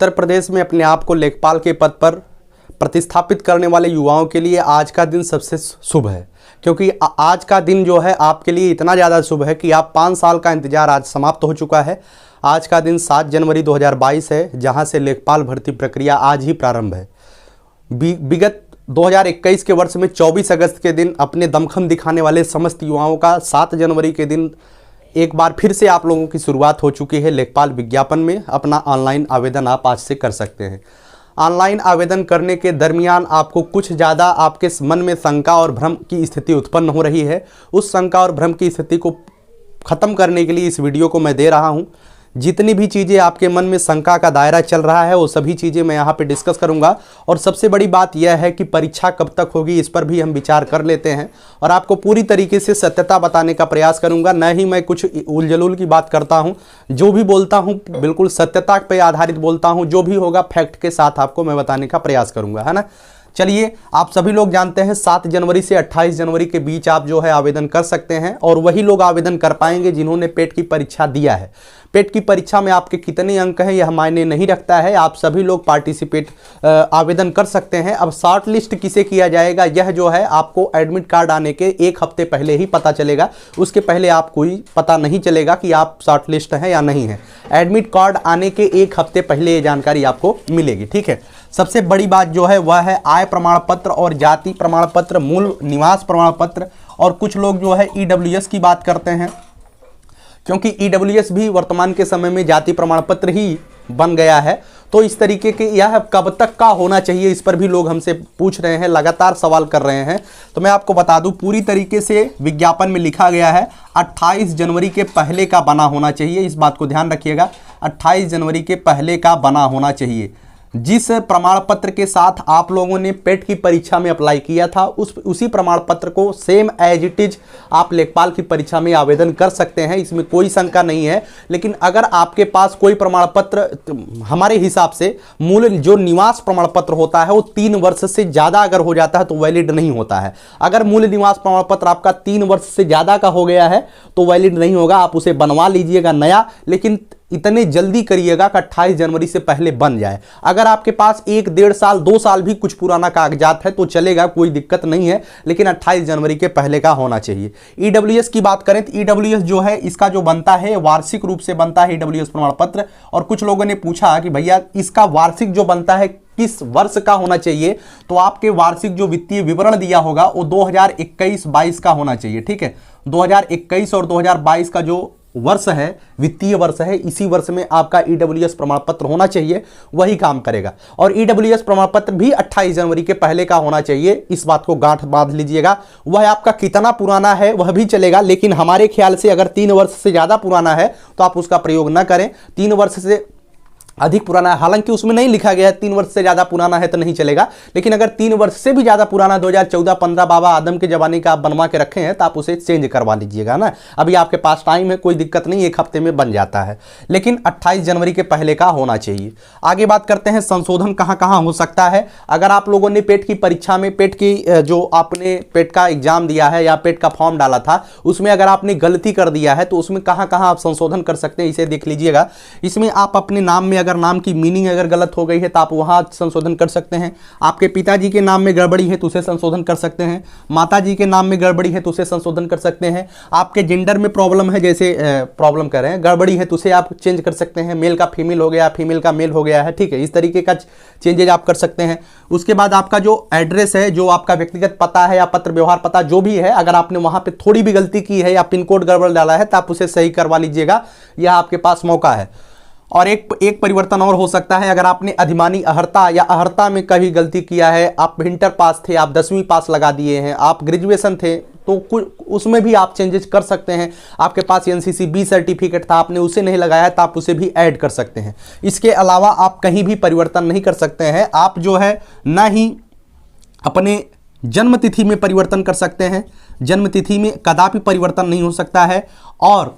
उत्तर प्रदेश में अपने आप को लेखपाल के पद पर प्रतिस्थापित करने वाले युवाओं के लिए आज का दिन सबसे शुभ है, क्योंकि आज का दिन जो है आपके लिए इतना ज़्यादा शुभ है कि आप 5 साल का इंतजार आज समाप्त हो चुका है। आज का दिन 7 जनवरी 2022 है, जहां से लेखपाल भर्ती प्रक्रिया आज ही प्रारंभ है। विगत 2021 के वर्ष में 24 अगस्त के दिन अपने दमखम दिखाने वाले समस्त युवाओं का 7 जनवरी के दिन एक बार फिर से आप लोगों की शुरुआत हो चुकी है। लेखपाल विज्ञापन में अपना ऑनलाइन आवेदन आप आज से कर सकते हैं। ऑनलाइन आवेदन करने के दरमियान आपको कुछ ज़्यादा आपके मन में शंका और भ्रम की स्थिति उत्पन्न हो रही है। उस शंका और भ्रम की स्थिति को ख़त्म करने के लिए इस वीडियो को मैं दे रहा हूं। जितनी भी चीज़ें आपके मन में शंका का दायरा चल रहा है वो सभी चीज़ें मैं यहाँ पे डिस्कस करूँगा। और सबसे बड़ी बात यह है कि परीक्षा कब तक होगी इस पर भी हम विचार कर लेते हैं और आपको पूरी तरीके से सत्यता बताने का प्रयास करूँगा। न ही मैं कुछ उलझुल की बात करता हूँ, जो भी बोलता हूँ बिल्कुल सत्यता पर आधारित बोलता हूँ। जो भी होगा फैक्ट के साथ आपको मैं बताने का प्रयास करूँगा, है ना। चलिए, आप सभी लोग जानते हैं 7 जनवरी से 28 जनवरी के बीच आप जो है आवेदन कर सकते हैं और वही लोग आवेदन कर पाएंगे जिन्होंने पेट की परीक्षा दिया है। पेट की परीक्षा में आपके कितने अंक हैं यह मायने नहीं रखता है, आप सभी लोग पार्टिसिपेट आवेदन कर सकते हैं। अब शॉर्ट लिस्ट किसे किया जाएगा यह जो है आपको एडमिट कार्ड आने के 1 हफ्ते पहले ही पता चलेगा। उसके पहले आपको ही पता नहीं चलेगा कि आप शॉर्ट लिस्ट हैं या नहीं है। एडमिट कार्ड आने के 1 हफ्ते पहले ये जानकारी आपको मिलेगी, ठीक है। सबसे बड़ी बात जो है वह है आय प्रमाण पत्र और जाति प्रमाण पत्र, मूल निवास प्रमाण पत्र। और कुछ लोग जो है ईडब्ल्यूएस की बात करते हैं, क्योंकि ईडब्ल्यूएस भी वर्तमान के समय में जाति प्रमाण पत्र ही बन गया है। तो इस तरीके के यह कब तक का होना चाहिए इस पर भी लोग हमसे पूछ रहे हैं, लगातार सवाल कर रहे हैं। तो मैं आपको बता दूं, पूरी तरीके से विज्ञापन में लिखा गया है 28 जनवरी के पहले का बना होना चाहिए। इस बात को ध्यान रखिएगा, 28 जनवरी के पहले का बना होना चाहिए। जिस प्रमाण पत्र के साथ आप लोगों ने पेट की परीक्षा में अप्लाई किया था उसी प्रमाण पत्र को सेम एज इट इज आप लेखपाल की परीक्षा में आवेदन कर सकते हैं, इसमें कोई शंका नहीं है। लेकिन अगर आपके पास कोई प्रमाण पत्र, हमारे हिसाब से मूल जो निवास प्रमाण पत्र होता है वो 3 वर्ष से ज़्यादा अगर हो जाता है तो वैलिड नहीं होता है। अगर मूल निवास प्रमाण पत्र आपका 3 वर्ष से ज़्यादा का हो गया है तो वैलिड नहीं होगा, आप उसे बनवा लीजिएगा नया। लेकिन इतने जल्दी करिएगा कि 28 जनवरी से पहले बन जाए। अगर आपके पास 1, 1.5 साल, 2 साल भी कुछ पुराना कागजात है तो चलेगा, कोई दिक्कत नहीं है, लेकिन 28 जनवरी के पहले का होना चाहिए। ईडब्ल्यूएस की बात करें तो ईडब्ल्यूएस जो है इसका जो बनता है वार्षिक रूप से बनता है ईडब्ल्यूएस प्रमाण पत्र। और कुछ लोगों ने पूछा कि भैया इसका वार्षिक जो बनता है किस वर्ष का होना चाहिए, तो आपके वार्षिक जो वित्तीय विवरण दिया होगा वो 2021-22 का होना चाहिए, ठीक है। 2021 और 2022 का जो वर्ष है, वित्तीय वर्ष है, इसी वर्ष में आपका ईडब्ल्यूएस प्रमाण पत्र होना चाहिए, वही काम करेगा। और ईडब्ल्यूएस प्रमाण पत्र भी 28 जनवरी के पहले का होना चाहिए, इस बात को गांठ बांध लीजिएगा। वह आपका कितना पुराना है वह भी चलेगा, लेकिन हमारे ख्याल से अगर 3 वर्ष से ज़्यादा पुराना है तो आप उसका प्रयोग न करें। 3 वर्ष से अधिक पुराना है, हालांकि उसमें नहीं लिखा गया है 3 वर्ष से ज़्यादा पुराना है तो नहीं चलेगा, लेकिन अगर 3 वर्ष से भी ज़्यादा पुराना 2014-15 बाबा आदम के ज़माने का आप बनवा के रखे हैं तो आप उसे चेंज करवा लीजिएगा ना। अभी आपके पास टाइम है, कोई दिक्कत नहीं, 1 हफ्ते में बन जाता है, लेकिन 28 जनवरी के पहले का होना चाहिए। आगे बात करते हैं संशोधन कहाँ कहाँ हो सकता है। अगर आप लोगों ने पेट की परीक्षा में पेट की जो आपने पेट का एग्जाम दिया है या पेट का फॉर्म डाला था उसमें अगर आपने गलती कर दिया है तो उसमें कहाँ कहाँ आप संशोधन कर सकते हैं इसे देख लीजिएगा। इसमें आप अपने नाम में अगर नाम की मीनिंग अगर गलत हो गई है तो आप वहां संशोधन कर सकते हैं। आपके पिताजी के नाम में गड़बड़ी है तो उसे संशोधन कर सकते हैं। माताजी के नाम में गड़बड़ी है तो उसे संशोधन कर सकते हैं। आपके जेंडर में प्रॉब्लम है, जैसे प्रॉब्लम कर रहे हैं, गड़बड़ी है तो उसे आप चेंज कर सकते हैं। मेल का फीमेल हो गया, फीमेल का मेल हो गया है, ठीक है, इस तरीके का चेंजेज आप कर सकते हैं। उसके बाद आपका जो एड्रेस है, जो आपका व्यक्तिगत पता है या पत्र व्यवहार पता जो भी है, अगर आपने वहां पे थोड़ी भी गलती की है या पिन कोड गड़बड़ डाला है तो आप उसे सही करवा लीजिएगा, यह आपके पास मौका है। और एक परिवर्तन और हो सकता है, अगर आपने अधिमानी अहर्ता या अहर्ता में कभी गलती किया है, आप इंटर पास थे, आप 10वीं पास लगा दिए हैं, आप ग्रेजुएशन थे, तो कुछ उसमें भी आप चेंजेस कर सकते हैं। आपके पास एनसीसी बी सर्टिफिकेट था, आपने उसे नहीं लगाया तो आप उसे भी ऐड कर सकते हैं। इसके अलावा आप कहीं भी परिवर्तन नहीं कर सकते हैं। आप जो है ना ही अपने जन्म तिथि में परिवर्तन कर सकते हैं, जन्म तिथि में कदापि परिवर्तन नहीं हो सकता है। और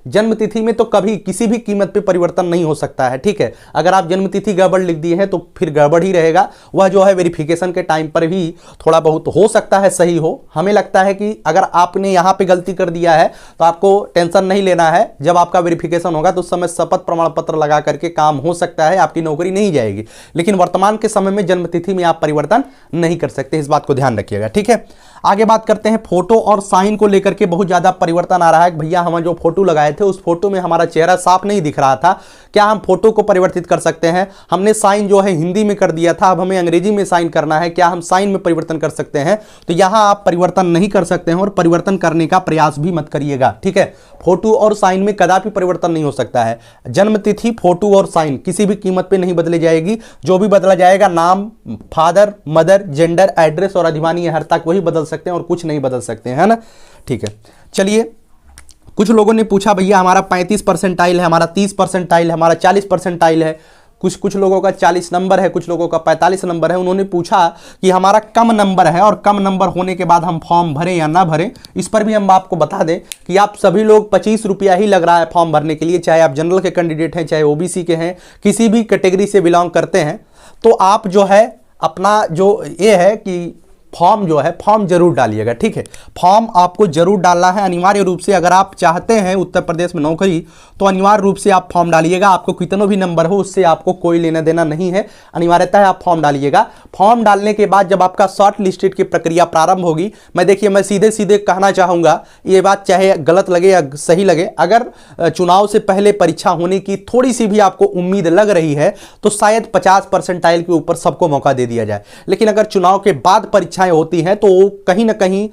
जन्मतिथि में तो कभी किसी भी कीमत पे परिवर्तन नहीं हो सकता है, ठीक है। अगर आप जन्मतिथि गड़बड़ लिख दिए हैं तो फिर गड़बड़ ही रहेगा। वह जो है वेरिफिकेशन के टाइम पर भी थोड़ा बहुत हो सकता है सही हो। हमें लगता है कि अगर आपने यहाँ पे गलती कर दिया है तो आपको टेंशन नहीं लेना है। जब आपका वेरिफिकेशन होगा तो उस समय शपथ प्रमाण पत्र लगा करके काम हो सकता है, आपकी नौकरी नहीं जाएगी। लेकिन वर्तमान के समय में जन्मतिथि में आप परिवर्तन नहीं कर सकते, इस बात को ध्यान रखिएगा, ठीक है। आगे बात करते हैं, फोटो और साइन को लेकर के बहुत ज्यादा परिवर्तन आ रहा है। भैया हम जो फोटो लगाए थे उस फोटो में हमारा चेहरा साफ नहीं दिख रहा था, क्या हम फोटो को परिवर्तित कर सकते हैं? हमने साइन जो है हिंदी में कर दिया था, अब हमें अंग्रेजी में साइन करना है, क्या हम साइन में परिवर्तन कर सकते हैं? तो यहां आप परिवर्तन नहीं कर सकते हैं और परिवर्तन करने का प्रयास भी मत करिएगा, ठीक है। फोटो और साइन में कदापि परिवर्तन नहीं हो सकता है। जन्मतिथि, फोटो और साइन किसी भी कीमत पे नहीं बदली जाएगी। जो भी बदला जाएगा नाम, फादर, मदर, जेंडर, एड्रेस और अधिमानी हर तक वही बदल सकते हैं और कुछ नहीं बदल सकते हैं, है ना, ठीक है। चलिए, कुछ लोगों ने पूछा भैया हमारा 35 परसेंटाइल है, हमारा 30 परसेंटाइल है, हमारा 40 परसेंटाइल है, कुछ लोगों का 40 नंबर है, कुछ लोगों का 45 नंबर है। उन्होंने पूछा कि हमारा कम नंबर है और कम नंबर होने के बाद हम फॉर्म भरें या ना भरें। इस पर भी हम आपको बता दें कि आप सभी लोग 25 रुपया ही लग रहा है फॉर्म भरने के लिए, चाहे आप जनरल के कैंडिडेट हैं, चाहे ओबीसी के हैं, किसी भी कैटेगरी से बिलोंग करते हैं। तो आप जो है अपना जो ये है कि फॉर्म जो है फॉर्म जरूर डालिएगा, ठीक है। फॉर्म आपको जरूर डालना है अनिवार्य रूप से। अगर आप चाहते हैं उत्तर प्रदेश में नौकरी तो अनिवार्य रूप से आप फॉर्म डालिएगा। आपको कितना भी नंबर हो उससे आपको कोई लेना देना नहीं है, अनिवार्यता है आप फॉर्म डालिएगा। फॉर्म डालने के बाद जब आपका शॉर्ट लिस्टेड की प्रक्रिया प्रारंभ होगी, मैं सीधे सीधे कहना चाहूँगा, ये बात चाहे गलत लगे या सही लगे, अगर चुनाव से पहले परीक्षा होने की थोड़ी सी भी आपको उम्मीद लग रही है तो शायद 50 परसेंटाइल के ऊपर सबको मौका दे दिया जाए। लेकिन अगर चुनाव के बाद परीक्षाएं होती हैं तो कहीं ना कहीं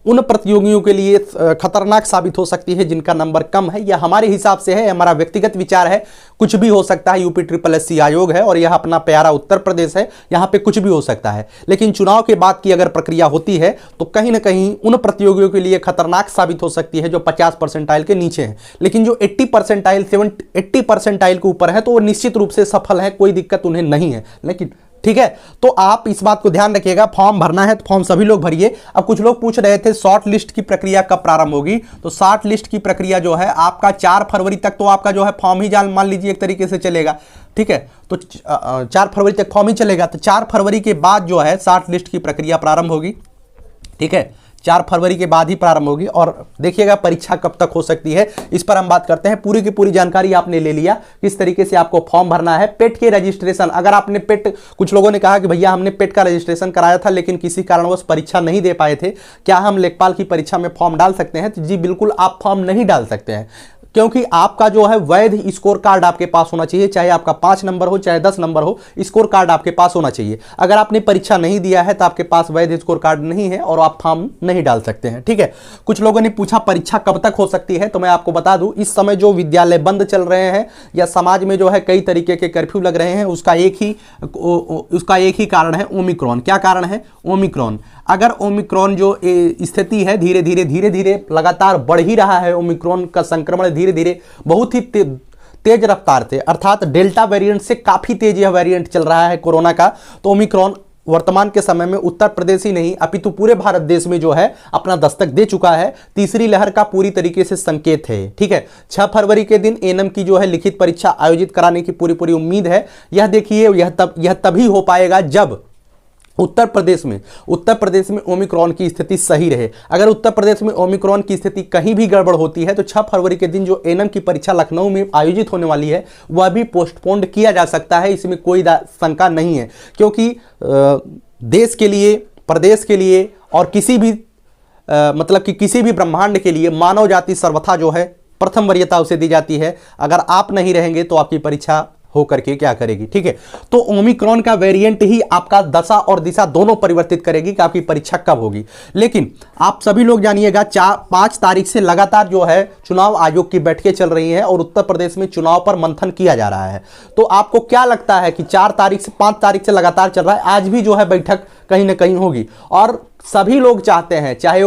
उन प्रतियोगियों के लिए खतरनाक साबित हो सकती है जिनका नंबर कम है। यह हमारे हिसाब से है, हमारा व्यक्तिगत विचार है, कुछ भी हो सकता है। यूपी SSS आयोग है और यह अपना प्यारा उत्तर प्रदेश है, यहां पे कुछ भी हो सकता है। लेकिन चुनाव के बाद की अगर प्रक्रिया होती है तो कहीं ना कहीं उन प्रतियोगियों के लिए खतरनाक साबित हो सकती है जो 50 परसेंटाइल के नीचे है। लेकिन जो 80 परसेंटाइल के ऊपर है तो वो निश्चित रूप से सफल है, कोई दिक्कत उन्हें नहीं है। लेकिन ठीक है, तो आप इस बात को ध्यान रखिएगा, फॉर्म भरना है तो फॉर्म सभी लोग भरिए। अब कुछ लोग पूछ रहे थे शॉर्ट लिस्ट की प्रक्रिया कब प्रारंभ होगी, तो शॉर्ट लिस्ट की प्रक्रिया जो है आपका 4 फरवरी तक तो आपका जो है फॉर्म ही जान मान लीजिए एक तरीके से चलेगा, ठीक है। तो 4 फरवरी तक फॉर्म ही चलेगा, तो 4 फरवरी के बाद जो है शॉर्ट लिस्ट की प्रक्रिया प्रारंभ होगी, ठीक है। 4 फरवरी के बाद ही प्रारंभ होगी। और देखिएगा परीक्षा कब तक हो सकती है इस पर हम बात करते हैं। पूरी की पूरी जानकारी आपने ले लिया किस तरीके से आपको फॉर्म भरना है। पेट के रजिस्ट्रेशन, अगर आपने पेट, कुछ लोगों ने कहा कि भैया हमने पेट का रजिस्ट्रेशन कराया था लेकिन किसी कारणवश परीक्षा नहीं दे पाए थे, क्या हम लेखपाल की परीक्षा में फॉर्म डाल सकते हैं? तो जी बिल्कुल, आप फॉर्म नहीं डाल सकते हैं, क्योंकि आपका जो है वैध स्कोर कार्ड आपके पास होना चाहिए। चाहे आपका 5 नंबर हो चाहे 10 नंबर हो, स्कोर कार्ड आपके पास होना चाहिए। अगर आपने परीक्षा नहीं दिया है तो आपके पास वैध स्कोर कार्ड नहीं है और आप फॉर्म नहीं डाल सकते हैं, ठीक है। कुछ लोगों ने पूछा परीक्षा कब तक हो सकती है, तो मैं आपको बता दूं, इस समय जो विद्यालय बंद चल रहे हैं या समाज में जो है कई तरीके के कर्फ्यू लग रहे हैं, उसका एक ही कारण है, ओमिक्रॉन। क्या कारण है? ओमिक्रॉन। अगर ओमिक्रॉन जो स्थिति है धीरे धीरे लगातार बढ़ ही रहा है, ओमिक्रॉन का संक्रमण धीरे धीरे बहुत ही तेज रफ्तार से, अर्थात डेल्टा वेरिएंट से काफी तेज यह वेरिएंट चल रहा है कोरोना का। तो ओमिक्रॉन वर्तमान के समय में उत्तर प्रदेश ही नहीं अपितु पूरे भारत देश में जो है अपना दस्तक दे चुका है। तीसरी लहर का पूरी तरीके से संकेत है, ठीक है। 6 फरवरी के दिन एएनएम की जो है लिखित परीक्षा आयोजित कराने की पूरी उम्मीद है। यह देखिए, यह तभी हो पाएगा जब उत्तर प्रदेश में ओमिक्रॉन की स्थिति सही रहे। अगर उत्तर प्रदेश में ओमिक्रॉन की स्थिति कहीं भी गड़बड़ होती है तो 6 फरवरी के दिन जो एएनएम की परीक्षा लखनऊ में आयोजित होने वाली है वह भी पोस्टपोन्ड किया जा सकता है, इसमें कोई शंका नहीं है। क्योंकि देश के लिए, प्रदेश के लिए और किसी भी मतलब कि किसी भी ब्रह्मांड के लिए मानव जाति सर्वथा जो है प्रथम वरीयता उसे दी जाती है। अगर आप नहीं रहेंगे तो आपकी परीक्षा हो करके क्या करेगी, ठीक है। तो ओमिक्रॉन का वेरिएंट ही आपका दशा और दिशा दोनों परिवर्तित करेगी कि आपकी परीक्षा कब होगी। लेकिन आप सभी लोग जानिएगा 5 तारीख से लगातार जो है चुनाव आयोग की बैठकें चल रही हैं और उत्तर प्रदेश में चुनाव पर मंथन किया जा रहा है। तो आपको क्या लगता है कि 4 तारीख से 5 तारीख से लगातार चल रहा है, आज भी जो है बैठक कहीं ना कहीं होगी। और सभी लोग चाहते हैं, चाहे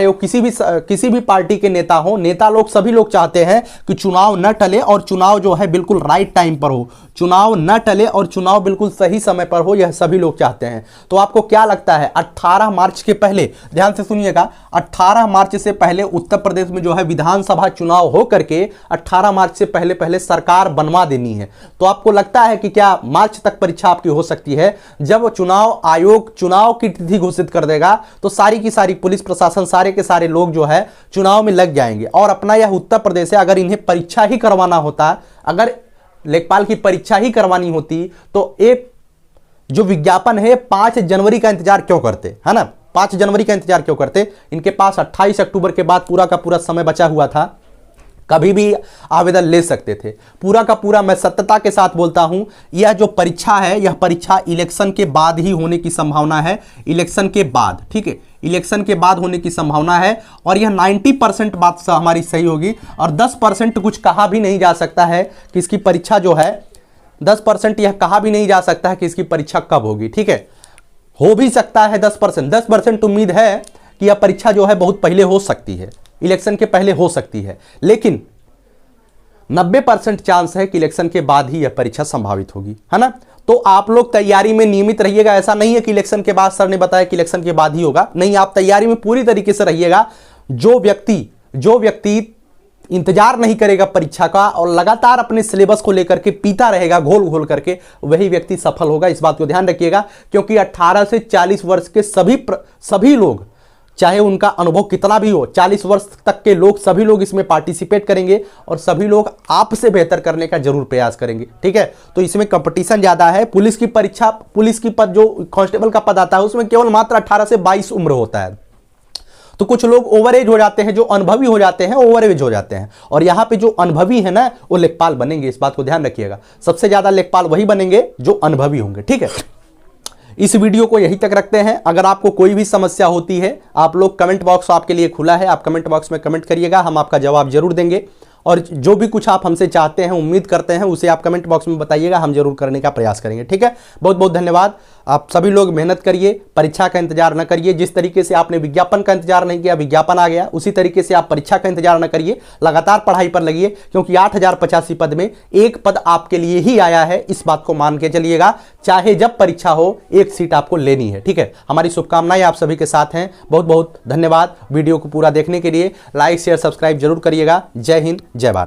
वो किसी भी पार्टी के नेता हो, नेता लोग सभी लोग चाहते हैं कि चुनाव न टले और चुनाव जो है बिल्कुल राइट टाइम पर हो, चुनाव न टले और चुनाव बिल्कुल सही समय पर हो, यह सभी लोग चाहते हैं। तो आपको क्या लगता है 18 मार्च के पहले, ध्यान से सुनिएगा, 18 मार्च से पहले उत्तर प्रदेश में जो है विधानसभा चुनाव हो करके 18 मार्च से पहले पहले सरकार बनवा देनी है। तो आपको लगता है कि क्या मार्च तक परीक्षा आपकी हो सकती है? जब चुनाव आयोग चुनाव की तिथि घोषित कर देगा तो सारी की सारी पुलिस प्रशासन, सारे के सारे लोग जो है चुनाव में लग जाएंगे। और अपना यह उत्तर प्रदेश है, अगर इन्हें परीक्षा ही करवाना होता, अगर लेखपाल की परीक्षा ही करवानी होती तो एक जो विज्ञापन है 5 जनवरी का इंतजार क्यों करते, है ना? 5 जनवरी का इंतजार क्यों करते? इनके पास 28 अक्टूबर के बाद पूरा का पूरा समय बचा हुआ था, कभी भी आवेदन ले सकते थे। पूरा का पूरा मैं सत्यता के साथ बोलता हूं, यह जो परीक्षा है, यह परीक्षा इलेक्शन के बाद ही होने की संभावना है, इलेक्शन के बाद, ठीक है, इलेक्शन के बाद होने की संभावना है। और यह 90% बात हमारी सही होगी और 10% कुछ कहा भी नहीं जा सकता है कि इसकी परीक्षा जो है 10% यह कहा भी नहीं जा सकता है कि इसकी परीक्षा कब होगी, ठीक है। हो भी सकता है 10% उम्मीद है कि यह परीक्षा जो है बहुत पहले हो सकती है, इलेक्शन के पहले हो सकती है, लेकिन 90% चांस है कि इलेक्शन के बाद ही यह परीक्षा संभावित होगी, है ना। तो आप लोग तैयारी में नियमित रहिएगा। ऐसा नहीं है कि इलेक्शन के बाद सर ने बताया कि इलेक्शन के बाद ही होगा, नहीं, आप तैयारी में पूरी तरीके से रहिएगा। जो व्यक्ति इंतजार नहीं करेगा परीक्षा का और लगातार अपने सिलेबस को लेकर के पीता रहेगा घोल घोल करके, वही व्यक्ति सफल होगा। इस बात को ध्यान रखिएगा, क्योंकि 18 से 40 वर्ष के सभी लोग, चाहे उनका अनुभव कितना भी हो, 40 वर्ष तक के लोग, सभी लोग इसमें पार्टिसिपेट करेंगे और सभी लोग आपसे बेहतर करने का जरूर प्रयास करेंगे, ठीक है। तो इसमें कंपटीशन ज़्यादा है। पुलिस की परीक्षा, पुलिस की पद, जो कांस्टेबल का पद आता है उसमें केवल मात्र 18 से 22 उम्र होता है। तो कुछ लोग ओवर एज हो जाते हैं, जो अनुभवी हो जाते हैं ओवर एज हो जाते हैं, और यहाँ पे जो अनुभवी है ना वो लेखपाल बनेंगे। इस बात को ध्यान रखिएगा, सबसे ज़्यादा लेखपाल वही बनेंगे जो अनुभवी होंगे, ठीक है। इस वीडियो को यहीं तक रखते हैं। अगर आपको कोई भी समस्या होती है, आप लोग कमेंट बॉक्स आपके लिए खुला है, आप कमेंट बॉक्स में कमेंट करिएगा, हम आपका जवाब जरूर देंगे। और जो भी कुछ आप हमसे चाहते हैं, उम्मीद करते हैं, उसे आप कमेंट बॉक्स में बताइएगा, हम जरूर करने का प्रयास करेंगे, ठीक है। बहुत बहुत धन्यवाद। आप सभी लोग मेहनत करिए, परीक्षा का इंतजार न करिए। जिस तरीके से आपने विज्ञापन का इंतजार नहीं किया, विज्ञापन आ गया, उसी तरीके से आप परीक्षा का इंतजार न करिए, लगातार पढ़ाई पर लगिए, क्योंकि 8085 पद में एक पद आपके लिए ही आया है। इस बात को मान के चलिएगा, चाहे जब परीक्षा हो, एक सीट आपको लेनी है, ठीक है। हमारी शुभकामनाएं आप सभी के साथ हैं। बहुत बहुत धन्यवाद वीडियो को पूरा देखने के लिए। लाइक शेयर सब्सक्राइब जरूर करिएगा। जय हिंद, जय भारत।